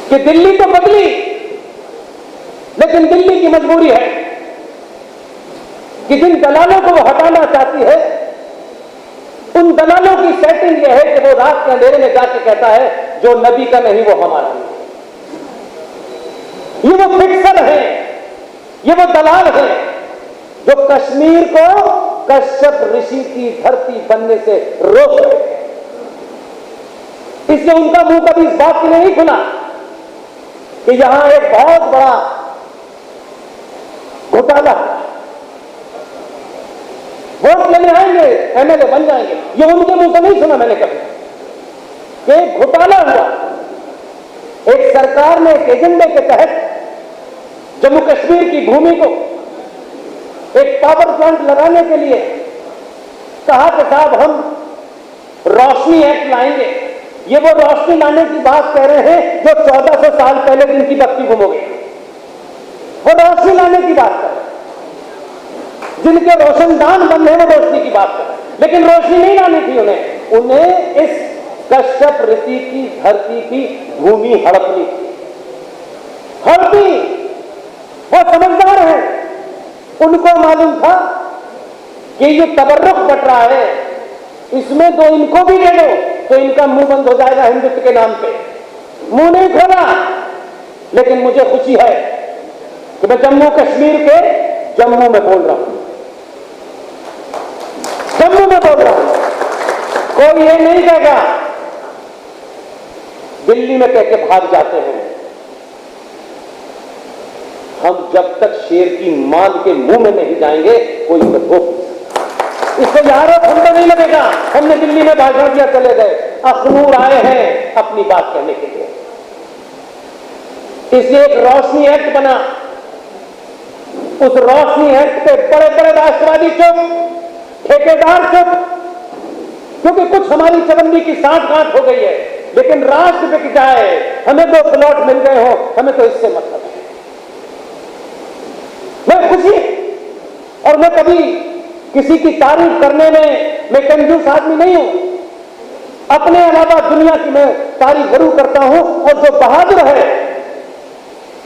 कि दिल्ली तो बदली, लेकिन दिल्ली की मजबूरी है कि जिन दलालों को वो हटाना चाहती है, उन दलालों की सेटिंग यह है कि वो रात के अंधेरे में जाके कहता है जो नबी का नहीं वो हमारा नहीं। ये वो फिक्सर है, ये वो दलाल है जो कश्मीर को कश्यप ऋषि की धरती बनने से रोक रहे हैं। इसलिए उनका मुंह कभी इस बात के लिए नहीं खुला कि यहां एक बहुत बड़ा घोटाला, वोट लेने आएंगे, एमएलए बन जाएंगे, ये उनके मुंह से नहीं सुना मैंने कभी कि घोटाला हुआ। एक सरकार ने एक एजेंडे के तहत जम्मू कश्मीर की भूमि को एक पावर प्लांट लगाने के लिए कहा कि साहब हम रोशनी एक्ट लाएंगे। ये वो रोशनी लाने की बात कह रहे हैं जो 1400 साल पहले जिनकी बत्ती गुम हो गई, वो रोशनी लाने की बात कर रहे हैं। जिनके रोशनदान बंद है वो रोशनी की बात कर रहे हैं, लेकिन रोशनी नहीं लानी थी उन्हें इस कश्यप ऋषि की धरती की भूमि हड़पनी थी। हड़पी, वो समझदार है, उनको मालूम था कि ये तबर्रुक बट रहा है, इसमें तो इनको भी दे दो तो इनका मुंह बंद हो जाएगा हिंदुत्व के नाम पे। मुंह नहीं खोला, लेकिन मुझे खुशी है कि मैं जम्मू कश्मीर के जम्मू में बोल रहा हूं, जम्मू में बोल रहा हूं। कोई ये नहीं कहेगा दिल्ली में कह के भाग जाते हैं। हम जब तक शेर की मान के मुंह में नहीं जाएंगे कोई रोक, इससे यारो ठंडा नहीं लगेगा। हमने दिल्ली में भाषण दिया, चले गए, अखनूर आए हैं अपनी बात कहने के लिए। इसलिए एक रोशनी एक्ट बना, उस रोशनी एक्ट पे बड़े बड़े राष्ट्रवादी चुप, ठेकेदार चुप, क्योंकि कुछ हमारी चवन्नी की साठ गांठ हो गई है, लेकिन राष्ट्र बिक जाए, हमें तो प्लॉट मिल गए हो, हमें तो इससे मतलब है। मैं खुशी, और मैं कभी किसी की तारीफ करने में मैं कंजूस आदमी नहीं हूं। अपने अलावा दुनिया की मैं तारीफ जरूर करता हूं, और जो बहादुर है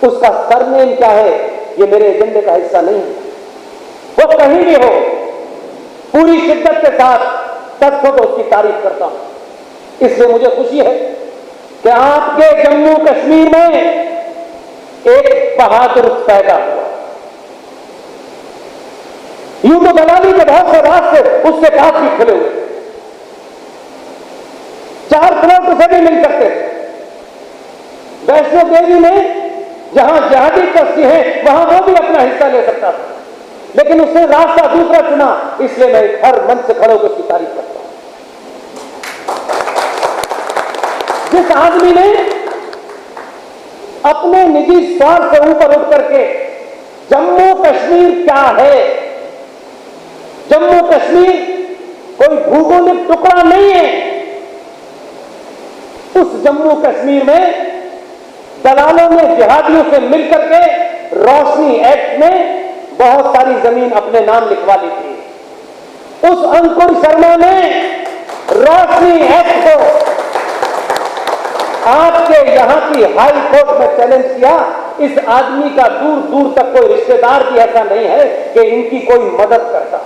उसका सरनेम क्या है ये मेरे एजेंडे का हिस्सा नहीं है। वो कहीं भी हो, पूरी शिद्दत के साथ तत्व को उसकी तारीफ करता हूं। इसलिए मुझे खुशी है कि आपके जम्मू कश्मीर में एक बहादुर पैदा हुआ। यूं तो दलाली के बहुत से रास्ते उसके पास भी खुले हुए, 4 प्लॉट उसे भी मिल सकते थे। वैष्णो देवी में जहां जिहादी ट्रस्टी है वहां वो भी अपना हिस्सा ले सकता था, लेकिन उसने रास्ता दूसरा चुना। इसलिए मैं हर मन से खड़े होकर उसकी तारीफ करता हूं। जिस आदमी ने अपने निजी स्वार्थ से ऊपर उठ करके जम्मू कश्मीर क्या है, जम्मू कश्मीर कोई भूगोलिक टुकड़ा नहीं है, उस जम्मू कश्मीर में दलालों ने जिहादियों से मिलकर के रोशनी एक्ट में बहुत सारी जमीन अपने नाम लिखवा ली थी। उस अंकुर शर्मा ने रोशनी एक्ट को आपके यहां की हाई कोर्ट में चैलेंज किया। इस आदमी का दूर दूर तक कोई रिश्तेदार भी ऐसा नहीं है कि इनकी कोई मदद करता।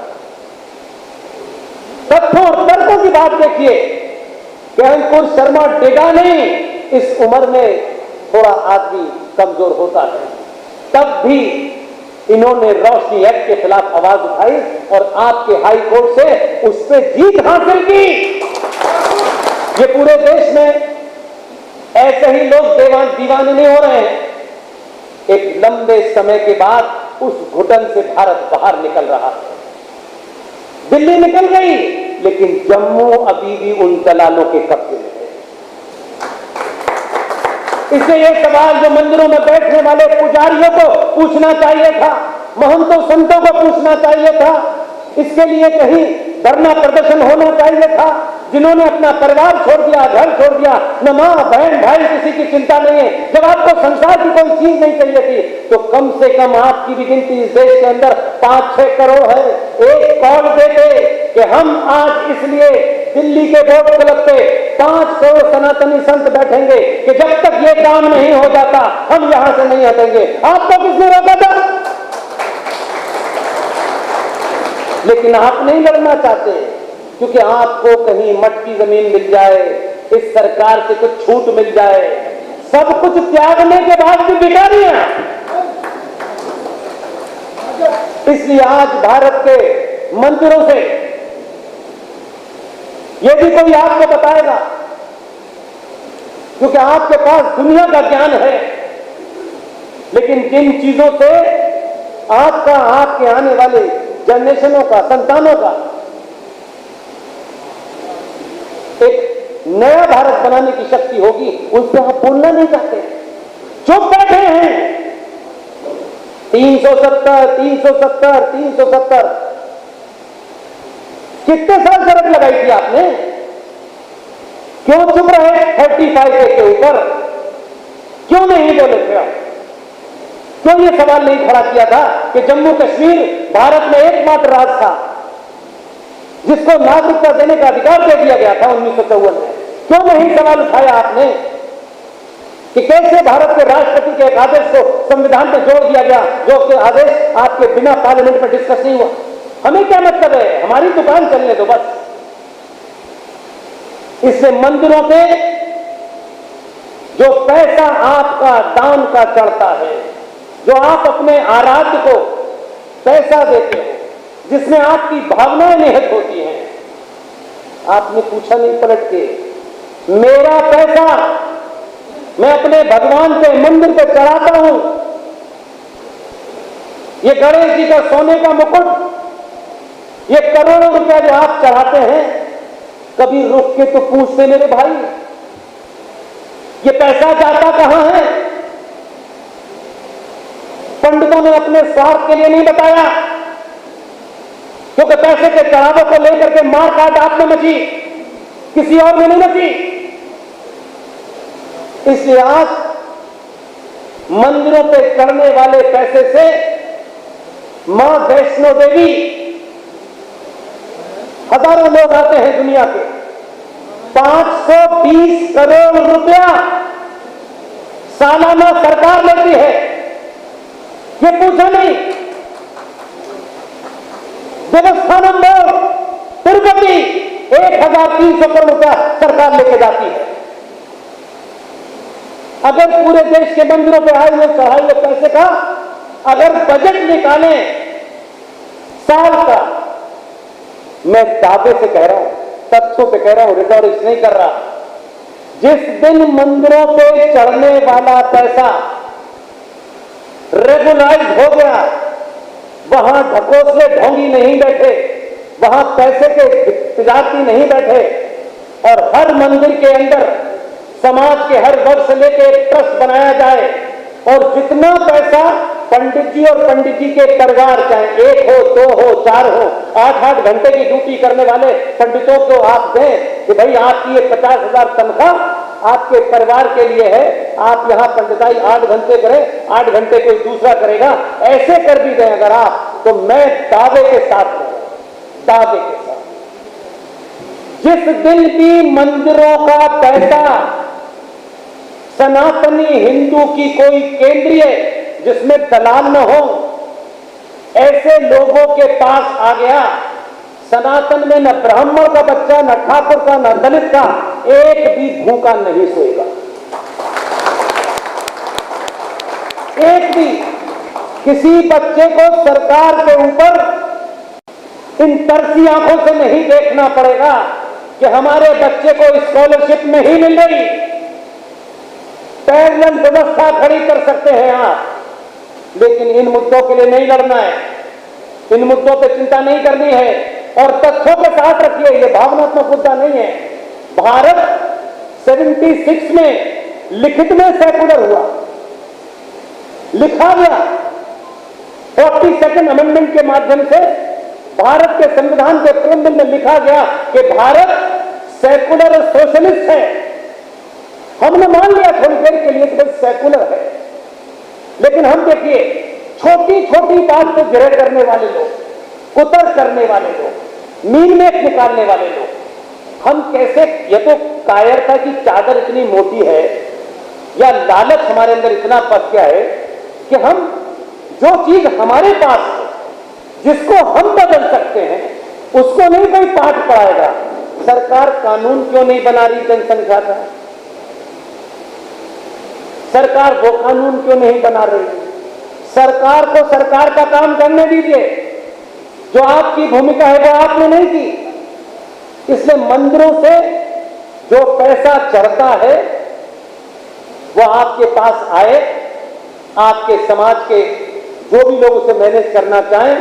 तथ्यों और तर्कों की बात देखिए कि अंकुर शर्मा डिगा नहीं, इस उम्र में थोड़ा आदमी कमजोर होता है, तब भी इन्होंने रोशनी एक्ट के खिलाफ आवाज उठाई और आपके हाई कोर्ट से उस पर जीत हासिल की। ये पूरे देश में ऐसे ही लोग दीवाने नहीं हो रहे हैं। एक लंबे समय के बाद उस घुटन से भारत बाहर निकल रहा है। दिल्ली निकल गई, लेकिन जम्मू अभी भी उन दलालों के कब्जे में है। इसलिए ये सवाल जो मंदिरों में बैठने वाले पुजारियों को पूछना चाहिए था, महंतों संतों को पूछना चाहिए था, इसके लिए कहीं धरना प्रदर्शन होना चाहिए था। जिन्होंने अपना परिवार छोड़ दिया, घर छोड़ दिया, न मां बहन भाई किसी की चिंता नहीं है। जब आपको संसार की कोई चीज नहीं चाहिए थी, तो कम से कम आपकी भी गिनती इस देश के अंदर 5-6 करोड़ है। एक कॉल देते कि हम आज इसलिए दिल्ली के बोर्ड क्लब पे 500 सनातनी संत बैठेंगे कि जब तक ये काम नहीं हो जाता हम यहां से नहीं हटेंगे। आपको किसने रोका था? लेकिन आप नहीं लड़ना चाहते क्योंकि आपको कहीं मटकी जमीन मिल जाए, इस सरकार से कुछ छूट मिल जाए, सब कुछ त्यागने के बाद भी भिखारी हैं। इसलिए आज भारत के मंदिरों से यदि कोई आपको बताएगा, क्योंकि आपके पास दुनिया का ज्ञान है, लेकिन जिन चीजों से आपका, आपके आने वाले जनरेशनों का, संतानों का एक नया भारत बनाने की शक्ति होगी, उससे आप बोलना नहीं चाहते, चुप बैठे हैं। 370 370 370 कितने साल शर्त लगाई थी आपने? क्यों चुप रहे? 35 के ऊपर क्यों नहीं बोले थे आप? क्यों ये सवाल नहीं खड़ा किया था कि जम्मू कश्मीर भारत में एकमात्र राज्य था जिसको नागरिकता देने का अधिकार दे दिया गया था 1954 में? क्यों नहीं सवाल उठाया आपने कि कैसे भारत के राष्ट्रपति के एक आदेश को संविधान में जोड़ दिया गया, जो कि आदेश आपके बिना पार्लियामेंट में डिस्कस नहीं हुआ? हमें क्या मतलब है, हमारी दुकान चलने दो बस। इससे मंदिरों पे जो पैसा आपका दान का चढ़ता है, जो आप अपने आराध्य को पैसा देते हैं, जिसमें आपकी भावनाएं निहित होती हैं, आपने पूछा नहीं पलट के, मेरा पैसा मैं अपने भगवान के मंदिर पे चढ़ाता हूं, ये गणेश जी का सोने का मुकुट, ये करोड़ों रुपया जो आप चढ़ाते हैं, कभी रुक के तो पूछते मेरे भाई ये पैसा जाता कहां है? पंडितों ने अपने स्वार्थ के लिए नहीं बताया, क्योंकि पैसे के चढ़ावों को लेकर के मार काट आप में मची, किसी और में नहीं मची। इसलिए आज मंदिरों पे चढ़ने वाले पैसे से मां वैष्णो देवी, हजारों लोग आते हैं दुनिया के, 520 करोड़ रुपया सालाना सरकार लेती है, ये पूछा नहीं। देवस्थानम बोर्ड तिरुपति 1300 करोड़ रुपया सरकार लेके जाती है। अगर पूरे देश के मंदिरों पे आए हुए चढ़ाए हुए पैसे का अगर बजट निकालें साल का, मैं दावे से कह रहा हूं, तथ्यों पे कह रहा हूं, रिटॉरिक्स नहीं कर रहा, जिस दिन मंदिरों पे चढ़ने वाला पैसा रेगुलाइज हो गया, वहां ढकोसले ढोंगी नहीं बैठे, वहां पैसे के तिजारती नहीं बैठे, और हर मंदिर के अंदर समाज के हर वर्ग से लेकर एक ट्रस्ट बनाया जाए, और जितना पैसा पंडित जी और पंडित जी के परिवार, चाहे 1 हो 2 हो 4 हो, 8-8 घंटे की ड्यूटी करने वाले पंडितों को आप दें कि भाई आपकी ये 50,000 तनख्वाह आपके परिवार के लिए है, आप यहां पंडिताई 8 घंटे करें, 8 घंटे कोई दूसरा करेगा, ऐसे कर भी दें अगर आप, तो मैं दावे के साथ, दावे के साथ, जिस दिन भी मंदिरों का पैसा सनातनी हिंदू की कोई केंद्रीय जिसमें दलाल न हो, ऐसे लोगों के पास आ गया, सनातन में न ब्राह्मण का बच्चा, न ठाकुर का, न दलित का एक भी भूखा नहीं सोएगा। एक भी किसी बच्चे को सरकार के ऊपर इन तरसी आंखों से नहीं देखना पड़ेगा कि हमारे बच्चे को स्कॉलरशिप नहीं मिल रही। पैरेलल व्यवस्था खड़ी कर सकते हैं आप, लेकिन इन मुद्दों के लिए नहीं लड़ना है, इन मुद्दों पे चिंता नहीं करनी है, और तथ्यों के साथ रखिए, ये भावनात्मक मुद्दा नहीं है। भारत 76 में लिखित में सेकुलर हुआ, लिखा गया 42nd अमेंडमेंट के माध्यम से भारत के संविधान के प्रेम्बल में लिखा गया कि भारत सेकुलर और सोशलिस्ट है। हमने मान लिया थोड़ी देर के लिए कि सेकुलर है, लेकिन हम देखिए छोटी छोटी बात पे गिरे करने वाले लोग, उतर करने वाले लोग, मीन में निकालने वाले लोग, हम कैसे ये तो कायरता की चादर इतनी मोटी है या लालच हमारे अंदर इतना पस गया है कि हम जो चीज हमारे पास है, जिसको हम बदल सकते हैं, उसको नहीं कोई पाठ पढ़ाएगा। सरकार कानून क्यों नहीं बना रही जनसंख्या का? सरकार वो कानून क्यों नहीं बना रही? सरकार को सरकार का काम करने दीजिए। जो आपकी भूमिका है वो आपने नहीं की। इसलिए मंदिरों से जो पैसा चढ़ता है वो आपके पास आए, आपके समाज के जो भी लोग उसे मैनेज करना चाहें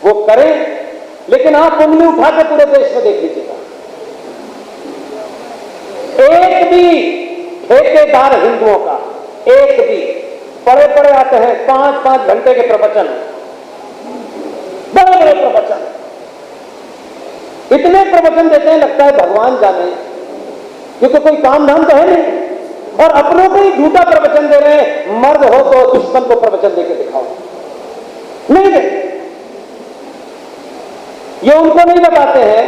वो करें, लेकिन आप उंगली उठा के पूरे देश में देख लीजिएगा, एक भी ठेकेदार हिंदुओं का एक भी, बड़े बड़े आते हैं 5-5 घंटे के प्रवचन, बड़े बड़े प्रवचन, इतने प्रवचन देते हैं लगता है भगवान जाने, क्योंकि कोई काम धाम तो है नहीं, और अपनों को ही झूठा प्रवचन दे रहे हैं। मर्द हो तो दुश्मन को प्रवचन देके दिखाओ, नहीं दे। ये उनको नहीं बताते हैं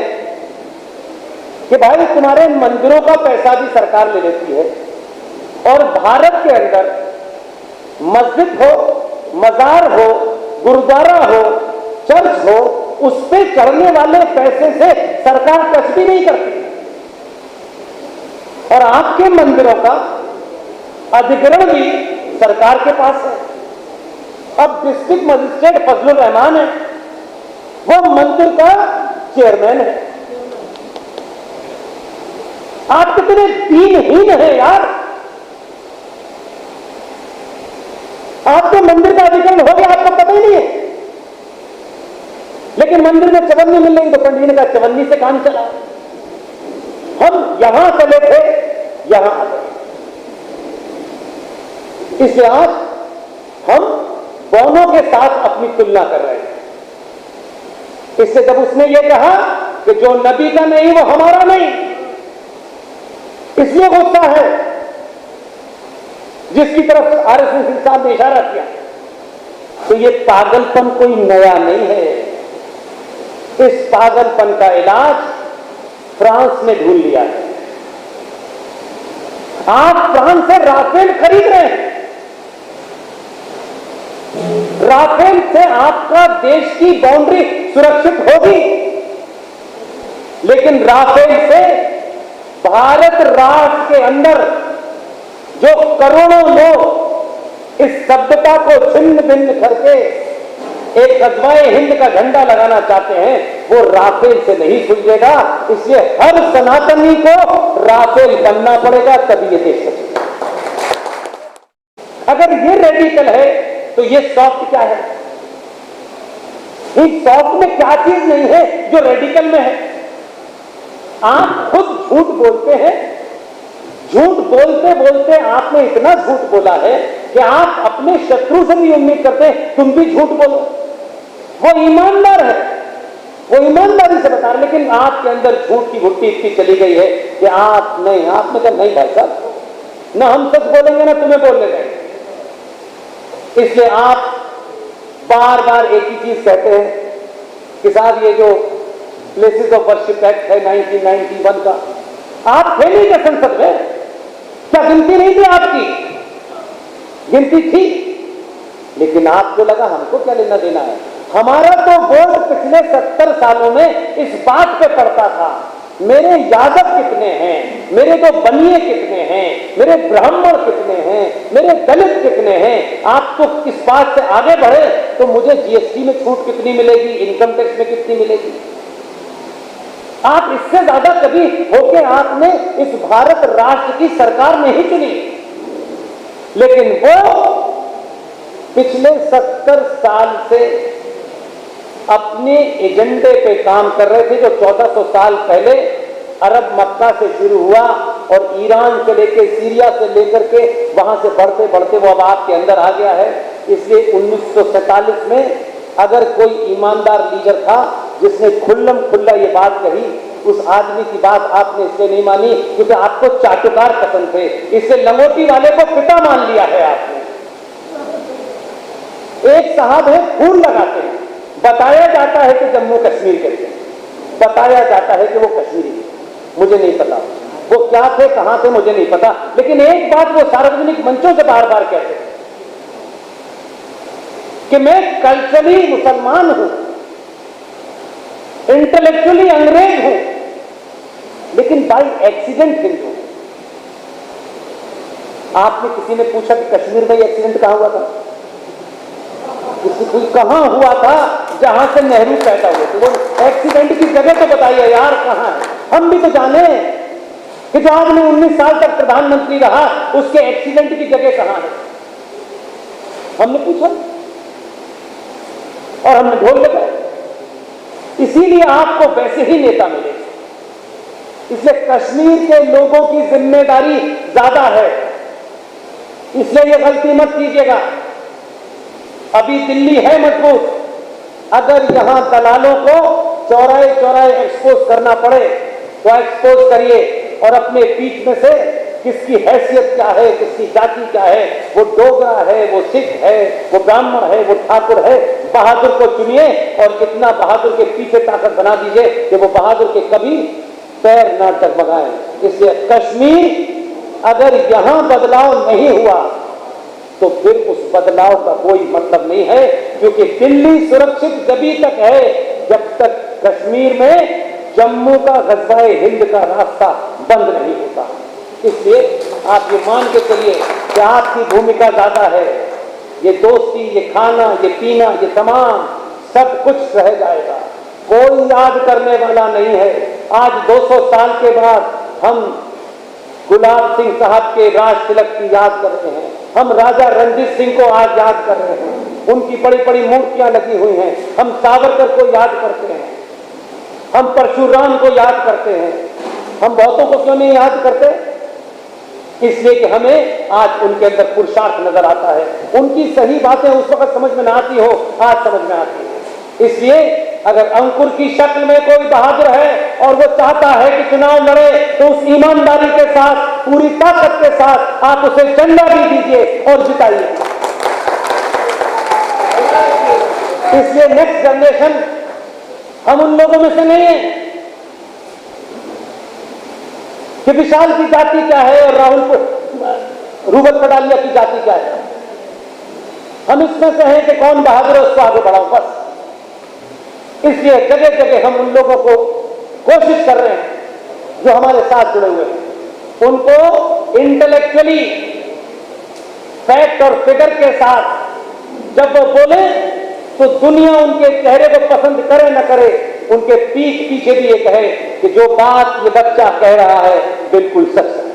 कि भाई तुम्हारे मंदिरों का पैसा भी सरकार ले लेती है, और भारत के अंदर मस्जिद हो, मजार हो, गुरुद्वारा हो, चर्च हो, उस पे चढ़ने वाले पैसे से सरकार टच भी नहीं करती, और आपके मंदिरों का अधिग्रहण भी सरकार के पास है। अब डिस्ट्रिक्ट मजिस्ट्रेट फजलुर रहमान है, वो मंदिर का चेयरमैन है। आप कितने दीनहीन हैं यार। आपके मंदिर का अधिग्रहण हो गया, आपको पता ही नहीं है, लेकिन मंदिर में चवन्नी मिल रही तो पंडित ने कहा चवन्नी से काम चला। हम यहां चले थे, यहां आ गए। इसलिए आज हम दोनों के साथ अपनी तुलना कर रहे हैं। इससे जब उसने ये कहा कि जो नबी का नहीं वो हमारा नहीं, इसलिए गुस्सा है, जिसकी तरफ आरएसएस साहब ने इशारा किया, तो ये पागलपन कोई नया नहीं है। इस पागलपन का इलाज फ्रांस ने ढूंढ लिया है। आप फ्रांस से राफेल खरीद रहे हैं, राफेल से आपका देश की बाउंड्री सुरक्षित होगी, लेकिन राफेल से भारत राष्ट्र के अंदर जो करोड़ों लोग इस सभ्यता को छिन्न भिन्न करके एक गजवाए हिंद का झंडा लगाना चाहते हैं, वो राफेल से नहीं सुलझेगा। इसलिए हर सनातनी को राफेल बनना पड़ेगा, तभी ये देश बचेगा। अगर ये रेडिकल है तो ये सॉफ्ट क्या है? इस सॉफ्ट में क्या चीज नहीं है जो रेडिकल में है? आप खुद झूठ बोलते हैं, झूठ बोलते बोलते आपने इतना झूठ बोला है कि आप अपने शत्रु से भी उम्मीद करते हैं तुम भी झूठ बोलो। वो ईमानदार है, वो ईमानदारी से बता रहे, लेकिन आपके अंदर झूठ की घुट्टी इतनी चली गई है कि आप नहीं, आपने कहा नहीं भाई साहब, ना हम सच बोलेंगे ना तुम्हें बोलने देंगे। इसलिए आप बार बार एक ही चीज कहते हैं कि साहब ये जो प्लेसेस ऑफ वर्शिप एक्ट है 1991 का, आप थे नहीं क्या संसद में? क्या गिनती नहीं थी आपकी? गिनती थी, लेकिन आपको लगा हमको क्या लेना देना है। हमारा तो वोट पिछले 70 सालों में इस बात पे पड़ता था मेरे यादव कितने हैं, मेरे तो बनिए कितने हैं, मेरे ब्राह्मण कितने हैं, मेरे दलित कितने हैं। आप तो इस बात से आगे बढ़े तो मुझे जीएसटी में छूट कितनी मिलेगी, इनकम टैक्स में कितनी मिलेगी। आप इससे ज्यादा कभी होके आपने इस भारत राष्ट्र की सरकार नहीं चुनी, लेकिन वो पिछले 70 साल से अपने एजेंडे पे काम कर रहे थे, जो 1400 साल पहले अरब मक्का से शुरू हुआ और ईरान से लेकर सीरिया से लेकर के वहां से बढ़ते बढ़ते वो अब आपके अंदर आ गया है। इसलिए 1947 में अगर कोई ईमानदार लीडर था जिसने खुल्लम खुल्ला ये बात कही, उस आदमी की बात आपने इसलिए नहीं मानी क्योंकि आपको चाटुकार पसंद थे, इससे लंगोटी वाले को पिता मान लिया है आपने। एक साहब है, फूल लगाते हैं, बताया जाता है कि जम्मू कश्मीर के थे, बताया जाता है कि वो कश्मीरी, मुझे नहीं पता। वो क्या थे, कहां थे, मुझे नहीं पता, लेकिन एक बात वो सार्वजनिक मंचों से बार बार कहते थे कि मैं कल्चरली मुसलमान हूं, इंटेलेक्चुअली अंग्रेज हूं, लेकिन बाय एक्सीडेंट हिंदू हूं। आपने किसी ने पूछा कि कश्मीर में एक्सीडेंट कहां हुआ था? कोई कहां हुआ था जहां से नेहरू पैदा हुए थे? वो एक्सीडेंट की जगह तो बताइए यार, कहां है? हम भी तो जाने कि जो आदमी 19 साल तक प्रधानमंत्री रहा, उसके एक्सीडेंट की जगह कहां है? हमने पूछा और हमने ढोल लगाया। इसीलिए आपको वैसे ही नेता मिले। इसलिए कश्मीर के लोगों की जिम्मेदारी ज्यादा है, इसलिए यह गलती मत कीजिएगा। अभी दिल्ली है मजबूत, अगर यहां दलालों को चौराहे चौराहे एक्सपोज करना पड़े तो एक्सपोज करिए, और अपने बीच में से किसकी हैसियत क्या है, किसकी जाति क्या है, वो डोगरा है, वो सिख है, वो ब्राह्मण है, वो ठाकुर है, बहादुर को चुनिए और इतना बहादुर के पीछे ताकत बना दीजिए कि वो बहादुर के कभी पैर ना डगमगाए। इसलिए कश्मीर अगर यहां बदलाव नहीं हुआ तो फिर उस बदलाव का कोई मतलब नहीं है, क्योंकि दिल्ली सुरक्षित जभी तक है जब तक कश्मीर में जम्मू का गज़वाए हिंद का रास्ता बंद नहीं होता। इसलिए आप ये मान के चलिए कि आपकी भूमिका ज्यादा है। ये दोस्ती, ये खाना, ये पीना, ये तमाम सब कुछ रह जाएगा, कोई याद करने वाला नहीं है। आज 200 साल के बाद हम गुलाब सिंह साहब के राज तिलक की याद कर रहे हैं, हम राजा रणजीत सिंह को आज याद कर रहे हैं, उनकी बड़ी बड़ी मूर्तियां लगी हुई हैं, हम सावरकर को याद करते हैं, हम परशुराम को याद करते हैं। हम बहुतों को क्यों नहीं याद करते? इसलिए कि हमें आज उनके अंदर पुरुषार्थ नजर आता है। उनकी सही बातें उस वक्त समझ में ना आती हो, आज समझ में आती है। इसलिए अगर अंकुर की शक्ल में कोई बहादुर है और वो चाहता है कि चुनाव लड़े, तो उस ईमानदारी के साथ, पूरी ताकत के साथ आप उसे झंडा भी दीजिए और जिताइए। इसलिए नेक्स्ट जनरेशन हम उन लोगों में से नहीं है कि विशाल की जाति क्या है और रूबल पटालिया की जाति क्या है। हम इसमें से हैं कि कौन बहादुर है उसको आगे बढ़ाओ, बस। इसलिए जगह जगह हम उन लोगों को कोशिश कर रहे हैं जो हमारे साथ जुड़े हुए हैं, उनको इंटेलेक्चुअली फैक्ट और फिगर के साथ जब वो बोले तो दुनिया उनके चेहरे को पसंद करे न करे, उनके पीठ पीछे भी ये कहे कि जो बात ये बच्चा कह रहा है बिल्कुल सच है।